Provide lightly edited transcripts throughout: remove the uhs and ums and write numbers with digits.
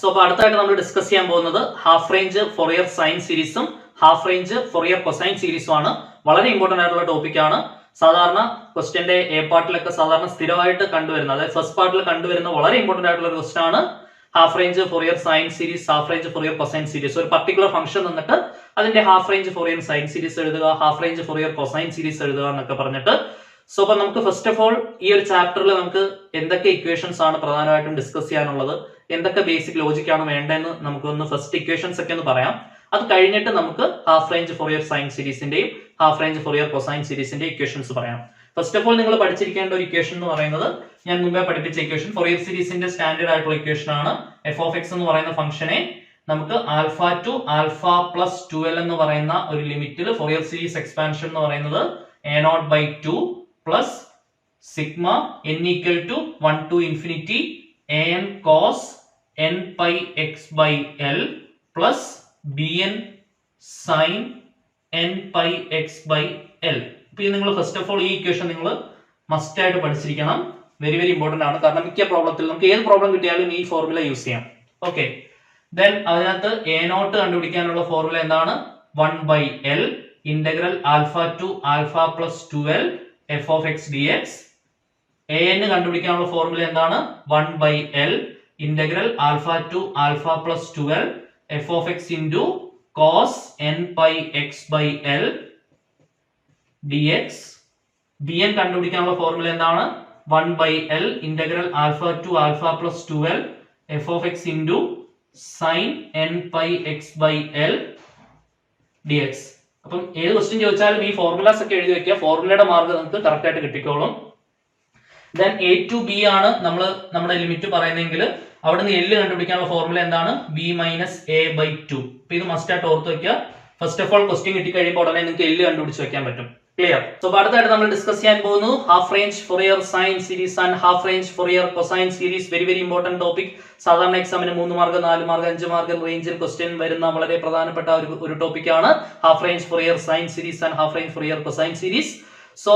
അപ്പോൾ അടുത്തായിട്ട് നമ്മൾ ഡിസ്കസ് ചെയ്യാൻ പോകുന്നത് ഹാഫ് റേഞ്ച് ഫൊറിയർ സൈൻ സീരീസും ഹാഫ് റേഞ്ച് ഫൊറിയർ കൊസൈൻ സീരീസും ആണ്. വളരെ ഇമ്പോർട്ടന്റ് ആയിട്ടുള്ള ടോപ്പിക് ആണ്. സാധാരണ ക്വസ്റ്റ്യന്റെ എ പാർട്ടിലൊക്കെ സാധാരണ സ്ഥിരമായിട്ട് കണ്ടുവരുന്ന, അതായത് ഫസ്റ്റ് പാർട്ടിൽ കണ്ടുവരുന്ന വളരെ ഇമ്പോർട്ടന്റ് ആയിട്ടുള്ള ഒരു ക്വസ്റ്റൻ ആണ് half range Fourier sine series, half range Fourier cosine series. ഒരു പർട്ടിക്കുലർ ഫംഗ്ഷൻ തന്നിട്ട് അതിന്റെ half range Fourier sine series എഴുതുക, half range Fourier cosine series എഴുതുക എന്നൊക്കെ പറഞ്ഞിട്ട്. സോ അപ്പൊ നമുക്ക് ഫസ്റ്റ് ഓഫ് ഓൾ ഈ ഒരു ചാപ്റ്ററിൽ നമുക്ക് എന്തൊക്കെ ഇക്വേഷൻസ് ആണ് പ്രധാനമായിട്ടും ഡിസ്കസ് ചെയ്യാനുള്ളത്, എന്തൊക്കെ ബേസിക് ലോജിക് ആണ് വേണ്ടതെന്ന് നമുക്കൊന്ന് ഫസ്റ്റ് ഇക്വേഷൻസ് ഒക്കെ ഒന്ന് പറയാം. അത് കഴിഞ്ഞിട്ട് നമുക്ക് ഹാഫ് റേഞ്ച് ഫൊറിയർ സൈൻ സീരീസിന്റെയും ഹാഫ് റേഞ്ച് ഫൊറിയർ കൊസൈൻ സീരീസിന്റെ ഇക്വേഷൻസ് പറയാം. ഫസ്റ്റ് ഓഫ് ഓൾ നിങ്ങൾ പഠിച്ചിരിക്കേണ്ട ഒരു ഇക്വേഷൻ എന്ന് പറയുന്നത് ഞാൻ മുമ്പേ പഠിപ്പിച്ച ഇക്വേഷൻ, ഫൊറിയർ സീരീസിന്റെ സ്റ്റാൻഡേർഡ് ആയിട്ടുള്ള ഇക്വേഷൻ ആണ്. എഫ് ഓഫ് എക്സ് എന്ന് പറയുന്ന ഫംഗ്ഷനെ നമുക്ക് alpha to alpha plus 2l എന്ന് പറയുന്ന ഒരു ലിമിറ്റിൽ ഫൊറിയർ സീരീസ് എക്സ്പാൻഷൻ എന്ന് പറയുന്നത് a0/2 plus sigma n equal to 1 to infinity an cos n pi x by l plus bn sin n pi x by l. ഇപ്പൊ നിങ്ങൾ first of all ഈ equation നിങ്ങൾ must ആയിട്ട് പഠിച്ചിരിക്കണം. Very very important ആണ്. കാരണം മിക്ക പ്രോബ്ലത്തിൽ നമുക്ക് ഏത് പ്രോബ്ലം കിട്ടിയാലും ഈ ഫോർമുല യൂസ് ചെയ്യാം. ഓക്കെ, ദെൻ അതിനകത്ത് a0 കണ്ടുപിടിക്കാനുള്ള ഫോർമുല എന്താണ്? 1/l integral alpha to alpha plus 2l f of x dx. an കണ്ടുപിടിക്കാനുള്ള ഫോർമുല എന്താണ്? 1/l integral alpha to alpha plus 2l f of x into cos n pi x by l dx. bn കണ്ടുപിടിക്കാനുള്ള formula എന്താണ്? 1/l integral alpha to alpha plus 2l f of x into sin n pi x by l dx. അപ്പം ഏത് question ചോദിച്ചാലും ഈ formulas ഒക്കെ എഴുതി വെക്കുക. ഫോർമുലയുടെ mark നമുക്ക് കറക്റ്റ് ആയിട്ട് കിട്ടിക്കോളും. ദെൻ a to b ആണ് നമ്മൾ നമ്മുടെ ലിമിറ്റ് പറയുന്നതെങ്കിൽ അവിടെ നിന്ന് l കണ്ടുപിടിക്കാനുള്ള ഫോർമുല എന്താണ്? b minus a/2. അപ്പൊ ഇത് മസ്റ്റ് ആയിട്ട് ഓർത്ത് വെക്കുക. ഫസ്റ്റ് ഓഫ് ഓൾ ക്വസ്റ്റ്യൻ കിട്ടിക്കഴിയുമ്പോൾ ഉടനെ നിങ്ങൾക്ക് l കണ്ടുപിടിച്ച് വെക്കാൻ പറ്റും. ക്ലിയർ? സോ അടുത്തായിട്ട് നമ്മൾ ഡിസ്കസ് ചെയ്യാൻ പോകുന്നു half range Fourier sine series and half range Fourier cosine series. Very very important topic. സാധാരണ എക്സാമിന് 3 മാർക്ക് 4 മാർക്ക് 5 മാർക്ക് റേഞ്ചിൽ ക്വസ്റ്റ്യൻ വരുന്ന വളരെ പ്രധാനപ്പെട്ട ഒരു ടോപ്പിക് ആണ് half range Fourier sine series and half range Fourier cosine series. So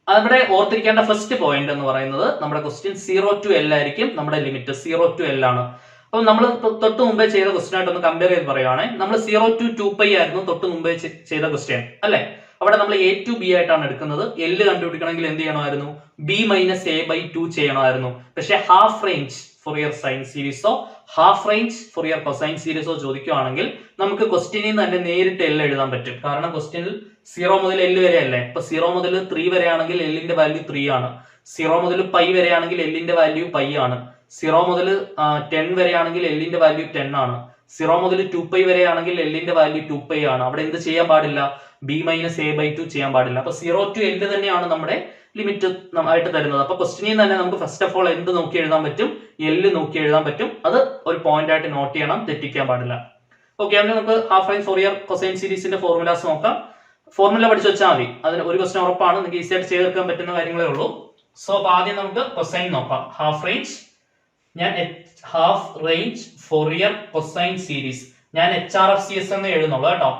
അവിടെ ഓർത്തിരിക്കേണ്ട ഫസ്റ്റ് പോയിന്റ് എന്ന് പറയുന്നത് നമ്മുടെ ക്വസ്റ്റ്യൻ 0 to l ആയിരിക്കും. നമ്മുടെ ലിമിറ്റ് 0 to l ആണ്. അപ്പൊ നമ്മൾ തൊട്ട് മുമ്പേ ചെയ്ത ക്വസ്റ്റ്യൻ ആയിട്ട് ഒന്ന് കമ്പയർ ചെയ്ത് പറയുവാണെങ്കിൽ നമ്മൾ 0 to 2π ആയിരുന്നു തൊട്ട് മുമ്പേ ചെയ്ത ക്വസ്റ്റ്യൻ അല്ലെ. അവിടെ നമ്മൾ a to b ആയിട്ടാണ് എടുക്കുന്നത്. l കണ്ടുപിടിക്കണമെങ്കിൽ എന്ത് ചെയ്യണമായിരുന്നു? b മൈനസ് a/2 ചെയ്യണമായിരുന്നു. പക്ഷെ ഹാഫ് റേഞ്ച് ഫൊറിയർ സൈൻ സീരീസോ ഹാഫ് റേഞ്ച് ഫൊറിയർ കൊസൈൻ സീരീസോ ചോദിക്കുകയാണെങ്കിൽ നമുക്ക് ക്വസ്റ്റ്യനിൽ നിന്ന് തന്നെ നേരിട്ട് l എഴുതാൻ പറ്റും. കാരണം ക്വസ്റ്റ്യനിൽ 0 മുതൽ l വരെ അല്ലേ. ഇപ്പൊ 0 മുതൽ 3 വരെയാണെങ്കിൽ l ന്റെ വാല്യൂ 3 ആണ്. 0 മുതൽ π വരെയാണെങ്കിൽ l ന്റെ വാല്യൂ π ആണ്. 0 മുതൽ 10 വരെയാണെങ്കിൽ l ന്റെ വാല്യൂ 10 ആണ്. 0 മുതൽ 2π വരെയാണെങ്കിൽ l ന്റെ വാല്യൂ 2π ആണ്. അവിടെ എന്ത് ചെയ്യാൻ പാടില്ല? b മൈനസ് a/2 ചെയ്യാൻ പാടില്ല. അപ്പൊ 0 to l തന്നെയാണ് നമ്മുടെ ലിമിറ്റ് ആയിട്ട് തരുന്നത്. അപ്പൊ ക്വസ്റ്റ്യനിൽ തന്നെ നമുക്ക് ഫസ്റ്റ് ഓഫ് ഓൾ എന്ത് നോക്കി എഴുതാൻ പറ്റും? l നോക്കി എഴുതാൻ പറ്റും. അത് ഒരു പോയിന്റ് ആയിട്ട് നോട്ട് ചെയ്യണം, തെറ്റിക്കാൻ പാടില്ല. ഓക്കെ, അങ്ങനെ നമുക്ക് ഹാഫ് റേഞ്ച് ഫൊറിയർ കൊസൈൻ സീരീസിന്റെ ഫോർമുലാസ് നോക്കാം. ഫോർമുല പഠിച്ചു വെച്ചാൽ മതി. അതിന് ഒരു ക്വസ്റ്റ്യൻ ഉറപ്പാണ്, നിങ്ങൾക്ക് ഈസി ആയിട്ട് ചെയ്തെടുക്കാൻ പറ്റുന്ന കാര്യങ്ങളേ ഉള്ളൂ. സോ അപ്പൊ ആദ്യം നമുക്ക് കൊസൈൻ നോക്കാം. ഹാഫ് റേഞ്ച്, ഞാൻ half range Fourier cosine series ഞാൻ HRFCS എന്ന് എഴുതുന്നുള്ളൂ കേട്ടോ.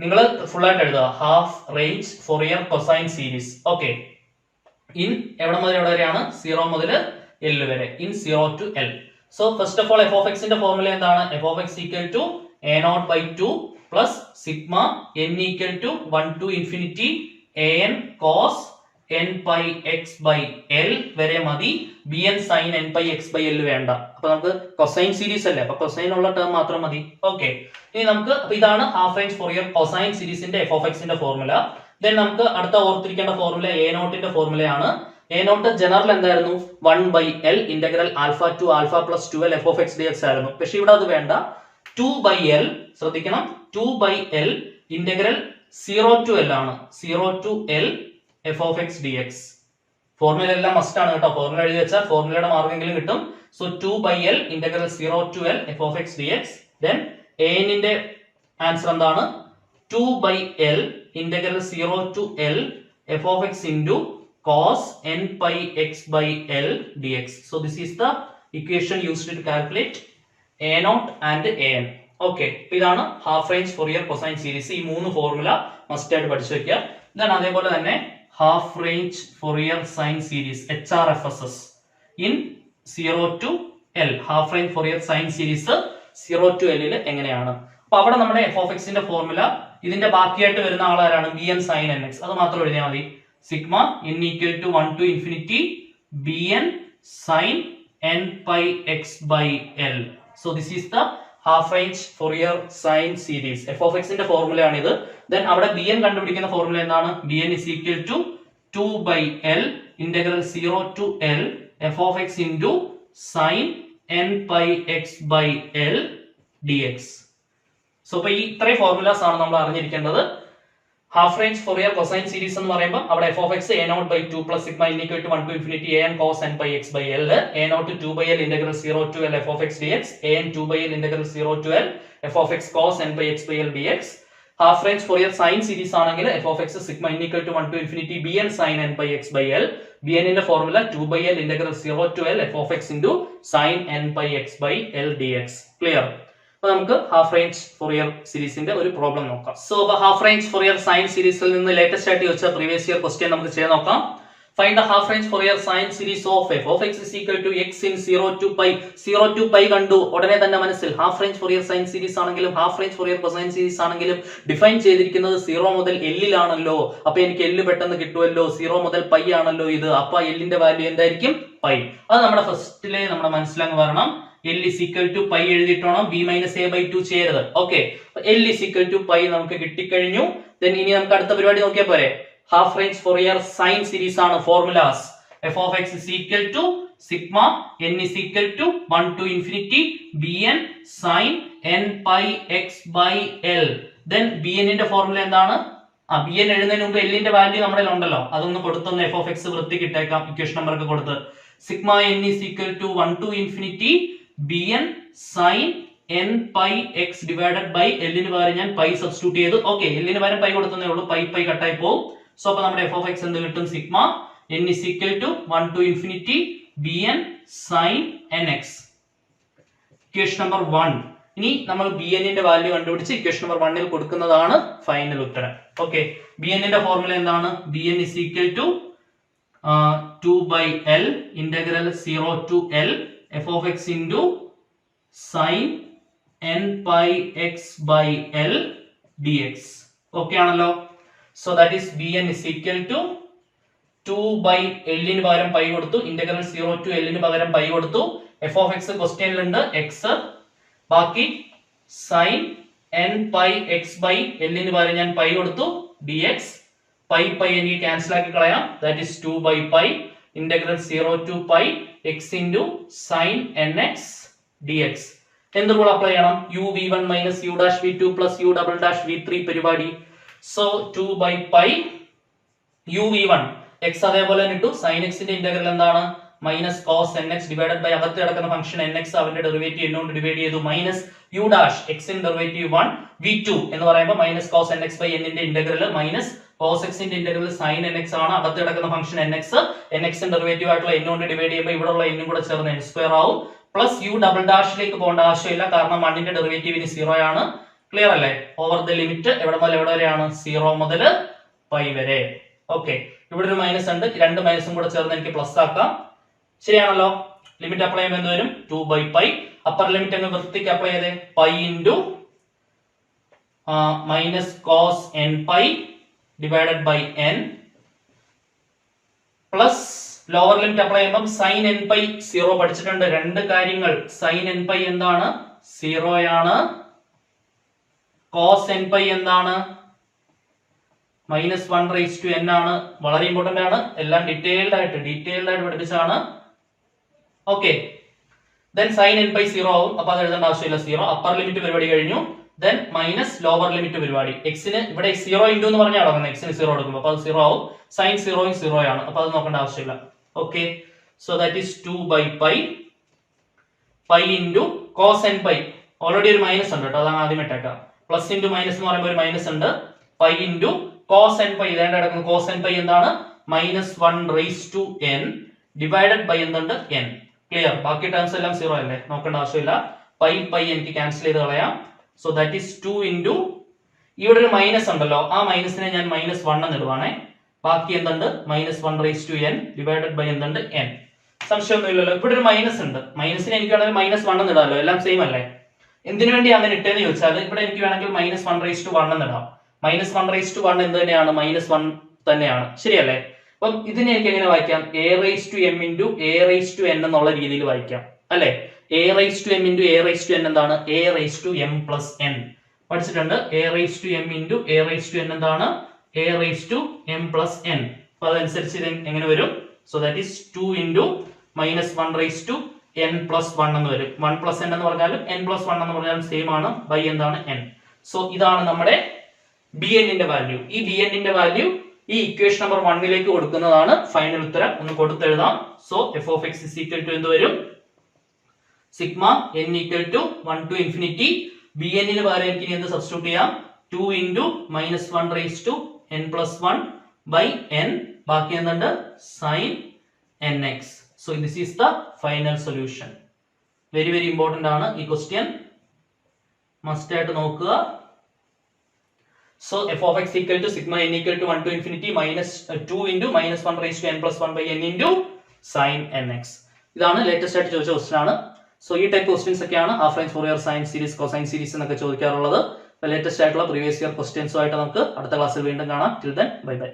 നിങ്ങൾ ഫുൾ ആയിട്ട് എഴുതുക half range Fourier cosine series. Okay, in എവിടെ മുതൽ എവിടെ വരെയാണ്? 0 മുതൽ l വരെ. In 0 to l. So first of all F of എക്സിന്റെ ഫോർമുല എന്താണ്? F of X equal to a0/2 plus sigma n equal to 1 to infinity an cos n pi x by l വരെ മതി. bn sin n pi x by l വേണ്ട. അപ്പൊ നമുക്ക് cosine series അല്ലേ, അപ്പൊ cosine ഉള്ള term മാത്രം മതി. ഓക്കെ, ഇനി നമുക്ക് ഇതാണ് ഹാഫ് റേഞ്ച് ഫൊറിയർ കൊസൈൻ സീരീസിന്റെ എഫ് ഓഫ് എക്സിന്റെ ഫോർമുല. ദെൻ നമുക്ക് അടുത്ത ഓർത്തിരിക്കേണ്ട ഫോർമുല a0ന്റെ ഫോർമുലയാണ്. a0 ജനറൽ എന്തായിരുന്നു? 1/l integral alpha to alpha plus 2l f of x dx ആയിരുന്നു. പക്ഷെ ഇവിടെ അത് വേണ്ട. 2/l ശ്രദ്ധിക്കണം, 2/l ഇന്റഗ്രൽ 0 to l ആണ്. 0 to l f of x dx. Formula എല്ലാം മസ്റ്റ് ആണ് കേട്ടോ. ഫോർമുല എഴുതി വെച്ചാൽ ഫോർമുലയുടെ മാർക്കെങ്കിലും കിട്ടും. So 2/l integral 0 to l f of x dx. Then an ന്റെ ആൻസർ എന്താണ്? 2/l integral 0 to l f of x into cos n pi x by l dx. So this is the equation used to calculate a0 and an. Okay, ഇതാണ് half range Fourier cosine series. ഈ 3 formula must ആയിട്ട് പഠിച്ചു വെക്കുക. ഇതാണ് അതേപോലെ തന്നെ half range Fourier sine series HRFSS in 0 to L half range Fourier sine series 0 to L എങ്ങനെയാണ്? അപ്പൊ അവിടെ നമ്മുടെ എഫ് ഓഫ് എക്സിന്റെ ഫോർമുല ഇതിന്റെ ബാക്കിയായിട്ട് വരുന്ന ആളാരാണ്? B n sine n x. അത് മാത്രം എഴുതിയാൽ മതി. Sigma n equal to 1 to infinity b n sine N pi x by L. So this is the half range Fourier sine series. F of എക്സിന്റെ formula ആണിത്. Then അവിടെ b n കണ്ടുപിടിക്കുന്ന formula എന്താണ്? B n is equal to 2 by L integral 0 to L f of x into sine N pi x by L D X. So ഇപ്പൊ ഈ ഇത്രയും formulas ആണ് നമ്മൾ അറിഞ്ഞിരിക്കേണ്ടത്. Half range Fourier cosine series എന്ന് പറയുമ്പോൾ അവിടെ F of X a0 by 2 plus sigma n equal to 1 to infinity an cos n pi x by L, a0 to 2 by L integral 0 to L f of x dx, an 2 by L integral 0 to L f of x cos n pi x by L dx. Half range Fourier sine series ആണെങ്കിൽ f of x sigma n equal to 1 to infinity b n sine n by x by L. B എന്നിന്റെ formula 2 by L integral 0 to L f of x into sin n pi x by L dx. Clear? അപ്പൊ നമുക്ക് half range Fourier സീരീസിന്റെ ഒരു problem നോക്കാം. So അപ്പൊ half range Fourier sign സീരീസിൽ നിന്ന് latest ആയിട്ട് ചോദിച്ച പ്രീവിയസ് ഇയർ ക്വസ്റ്റ്യൻ നമുക്ക് ചെയ്ത് നോക്കാം. Find the half range Fourier sine series of f of x is equal to x in 0 to pi. 0 to pi കണ്ടു ഉടനെ തന്നെ മനസ്സിൽ half range Fourier sine series ആണെങ്കിലും half range Fourier cosine series ആണെങ്കിലും define ചെയ്തിരിക്കുന്നത് 0 മുതൽ L ലാണല്ലോ. അപ്പൊ എനിക്ക് L പെട്ടെന്ന് കിട്ടുമല്ലോ. 0 മുതൽ പൈ ആണല്ലോ ഇത്. അപ്പൊ L ന്റെ വാല്യൂ എന്തായിരിക്കും? പൈ. അത് നമ്മുടെ ഫസ്റ്റിലെ നമ്മുടെ മനസ്സിലങ്ങ് വരണം. L is equal to pi എഴുതിയിട്ടോണം b minus a by 2 ചെയ്യരുത്. Okay, L is equal to pi നമുക്ക് കിട്ടിക്കഴിഞ്ഞു. ദെൻ ഇനി നമുക്ക് അടുത്ത പരിപാടി നോക്കിയാൽ പോരെ. Half range Fourier sine series ആണ് formulas. F of x is equal to sigma n is equal to 1 to infinity bn sin n pi x by L. Then bn ന്റെ formula എന്താണ്? bn എഴുതുന്നതിന് മുമ്പ് L ന്റെ value നമ്മുടെ ഉണ്ടല്ലോ, അതൊന്ന് കൊടുത്തൊന്ന് F of X വൃത്തി കിട്ടേക്കാം. ഇക്വേഷൻ നമ്പർ ഒക്കെ കൊടുത്ത് sigma n is equal to 1 to infinity bn sin n pi x divided by L ന് പകരം ഞാൻ പൈ സബ്സ്റ്റിറ്റ്യൂട്ട് ചെയ്തു. ഓക്കെ, L ന് പകരം പൈ കൊടുത്തേ ഉള്ളൂ. പൈ കട്ടായി പോകും. സോ അപ്പൊ നമ്മുടെ എഫ് ഓഫ് എക്സ് എന്ത് കിട്ടും? Sigma n is equal to 1 to infinity bn sin nx. Equation number 1. ഇനി നമ്മൾ bn ന്റെ വാല്യൂ കണ്ടുപിടിച്ച് ഇക്വേഷൻ നമ്പർ 1 ൽ കൊടുക്കുന്നതാണ് ഫൈനൽ ഉത്തരം. ഓക്കെ, bn ന്റെ ഫോർമുല എന്താണ്? bn is equal to 2 by L integral 0 to L f of x into sin n pi x by L dx. Okay ആണല്ലോ. So that is bn is equal to 2 by L ന് പകരം pi കൊടുത്തു, integral 0 to L ന് പകരം pi കൊടുത്തു. f of x ക്വസ്റ്റ്യനിലുണ്ട് x, ബാക്കി sin n pi x by L ന് പകരം ഞാൻ പൈ കൊടുത്തു dx. പൈ എനിക്ക് ക്യാൻസൽ ആക്കി കളയാം. that is 2 by pi integral 0 to pi x into sin nx dx. എന്ത് റൂൾ അപ്ലൈ ചെയ്യണം? u v1 minus u dash v2 plus u double dash v3 പരിപാടി. So 2 by pi u v1 x അതേപോലെ തന്നെ ഇട്ടു. sin x ന്റെ integral എന്താണ്? Minus cos nx divided by അകത്ത് കിടക്കുന്ന ഫംഗ്ഷൻ nx അവന്റെ ഡെറിവേറ്റീവ് n കൊണ്ട് ഡിവൈഡ് ചെയ്തു. മൈനസ് u ഡാഷ് x ന്റെ ഡെറിവേറ്റീവ് 1 v2 എന്ന് പറയുമ്പോൾ minus cos nx by n ന്റെ ഇന്റഗ്രൽ മൈനസ് cos x ന്റെ ഇന്റഗ്രൽ sin nx ആണ്. അകത്ത് കിടക്കുന്ന ഫംഗ്ഷൻ nx ന്റെ ഡെറിവേറ്റീവ് ആയിട്ടുള്ള n കൊണ്ട് ഡിവൈഡ് ചെയ്യുമ്പോൾ ഇവിടെയുള്ള n കൂടെ ചേർന്ന് n സ്ക്വയർ ആവും. പ്ലസ് u ഡബിൾ ഡാഷിലേക്ക് പോകേണ്ട ആവശ്യമില്ല, കാരണം 1 ന്റെ ഡെറിവേറ്റീവിന് 0 ആണ്. ക്ലിയർ അല്ലേ? ഓവർ ദ ലിമിറ്റ് എവിടെ മുതൽ എവിടെ വരെയാണ്? 0 മുതൽ പൈ വരെ. ഓക്കെ, ഇവിടെ ഒരു മൈനസ് ഉണ്ട്, രണ്ട് മൈനസും കൂടെ ചേർന്ന് എനിക്ക് പ്ലസ് ആക്കാം. ശരിയാണല്ലോ? ലിമിറ്റ് അപ്ലൈ ചെയ്യുമ്പോൾ എന്ത് വരും? 2 by pi. അപ്പർ ലിമിറ്റ് അങ്ങ് വൃത്തിക്ക് അപ്ലൈ ചെയ്തേ. Pi into minus cos N pi divided by N plus lower limit apply ചെയ്യുമ്പോൾ സൈൻ എൻ പൈ 0 പഠിച്ചിട്ടുണ്ട്. രണ്ട് കാര്യങ്ങൾ. സൈൻ എൻ പൈ എന്താണ്? 0 ആണ്. cos n pi എന്താണ്? മൈനസ് 1 റേസ് ടു n ആണ്. വളരെ ഇമ്പോർട്ടന്റ് ആണ്. എല്ലാം ഡീറ്റെയിൽഡ് ആയിട്ട് പഠിപ്പിച്ചാണ്. Okay, then sine n pi 0 ആവും. അപ്പൊ അത് എഴുതേണ്ട ആവശ്യമില്ല. 0 അപ്പർ ലിമിറ്റ് പരിപാടി കഴിഞ്ഞു. ദെൻ മൈനസ് ലോവർ ലിമിറ്റ് പരിപാടി. എക്സിന് ഇവിടെ 0 ഇൻറ്റു എന്ന് പറഞ്ഞാൽ നടക്കുന്നത്. എക്സിന് 0 എടുക്കുമ്പോൾ അപ്പൊ അത് 0 ആവും. സൈൻ 0 ആണ്. അപ്പൊ അത് നോക്കേണ്ട ആവശ്യമില്ല. Okay, so that is 2 by pi into cos n pi. Already ഒരു മൈനസ് ഉണ്ട് കേട്ടോ, അതാണ് ആദ്യം ഇട്ടേക്കാം. പ്ലസ് ഇൻറ്റു മൈനസ് എന്ന് പറയുമ്പോൾ ഒരു മൈനസ് ഉണ്ട്. Pi into cos n pi ഇതേണ്ട കിടക്കുന്നത്. cos n pi എന്താണ്? Minus 1 raise to n divided by എന്തുണ്ട്? n. ക്ലിയർ? ബാക്കി ടേംസ് എല്ലാം 0 അല്ലേ, നോക്കേണ്ട ആവശ്യമില്ല. പൈ എനിക്ക് ക്യാൻസൽ ചെയ്ത് കളയാം. സോ ദാറ്റ് ഈസ് 2 ഇൻറ്റു ഇവിടെ ഒരു മൈനസ് ഉണ്ടല്ലോ, ആ മൈനസിനെ ഞാൻ മൈനസ് 1 എന്ന് ഇടുവാണേ. ബാക്കി എന്തുണ്ട്? Minus 1 raise to n divided by എന്തുണ്ട്? n. സംശയമൊന്നുമില്ലല്ലോ. ഇവിടെ ഒരു മൈനസ് ഉണ്ട്. മൈനസിന് എനിക്ക് വേണമെങ്കിൽ -1 എന്ന് ഇടാമല്ലോ, എല്ലാം സെയിം അല്ലേ. എന്തിനു വേണ്ടി അങ്ങനെ ഇട്ടെന്ന് ചോദിച്ചാൽ ഇവിടെ എനിക്ക് വേണമെങ്കിൽ -1/1 എന്ന് ഇടാം. -1/1 എന്ത് തന്നെയാണ്? -1 തന്നെയാണ്, ശരിയല്ലേ? അപ്പം ഇതിനെ എനിക്ക് എങ്ങനെ വായിക്കാം? a⁻m × a⁻n എന്നുള്ള രീതിയിൽ വായിക്കാം അല്ലെ. a⁻m × a⁻n എന്താണ്? a⁻m+n പഠിച്ചിട്ടുണ്ട്. a⁻m × a⁻n എന്താണ്? a⁻m+n. അപ്പൊ അതനുസരിച്ച് ഇത് എങ്ങനെ വരും? സോ ദാറ്റ് ഈസ് 2 × -1/n+1 എന്ന് വരും. 1 n എന്ന് പറഞ്ഞാലും n+1 എന്ന് പറഞ്ഞാലും സെയിം ആണ്. ബൈ എന്താണ്? n. സോ ഇതാണ് നമ്മുടെ bn ന്റെ വാല്യൂ. ഈ bn ന്റെ വാല്യൂ ഈ ഇക്വേഷൻ നമ്പർ 1 കൊടുക്കുന്നതാണ് ഫൈനൽ ഉത്തരം. ഒന്ന് കൊടുത്തെഴുതാം. സോ f(x) എന്ത് വരും? Sigma n = 1 to infinity. bn ന് പകരം എനിക്ക് എന്ത് സബ്സ്റ്റിറ്റ്യൂട്ട് ചെയ്യാം? 2 × -1/n+1/n. ബാക്കി എന്തുണ്ട്? sin nx. So this is the final solution. Very very important ആണ് ഈ ക്വസ്റ്റ്യൻ. മസ്റ്റ് ആയിട്ട് നോക്കുക. So f(x) = sigma n = 1 to infinity -2 × -1/n+1/n × sin nx. ഇതാണ് ലേറ്റസ്റ്റ് ആയിട്ട് ചോദിച്ച ക്വസ്റ്റ്യൻ ആണ്. സോ ഈ ടൈപ്പ് ക്വസ്റ്റ്യൻസ് ഒക്കെയാണ് half range Fourier sine series cosine series എന്നൊക്കെ ചോദിക്കാറുള്ളത്. ലേറ്റസ്റ്റ് ആയിട്ടുള്ള പ്രീവിയസ് ഇയർ ക്വസ്റ്റ്യൻസുമായിട്ട് നമുക്ക് അടുത്ത ക്ലാസ്സിൽ വീണ്ടും കാണാം. Till then bye bye.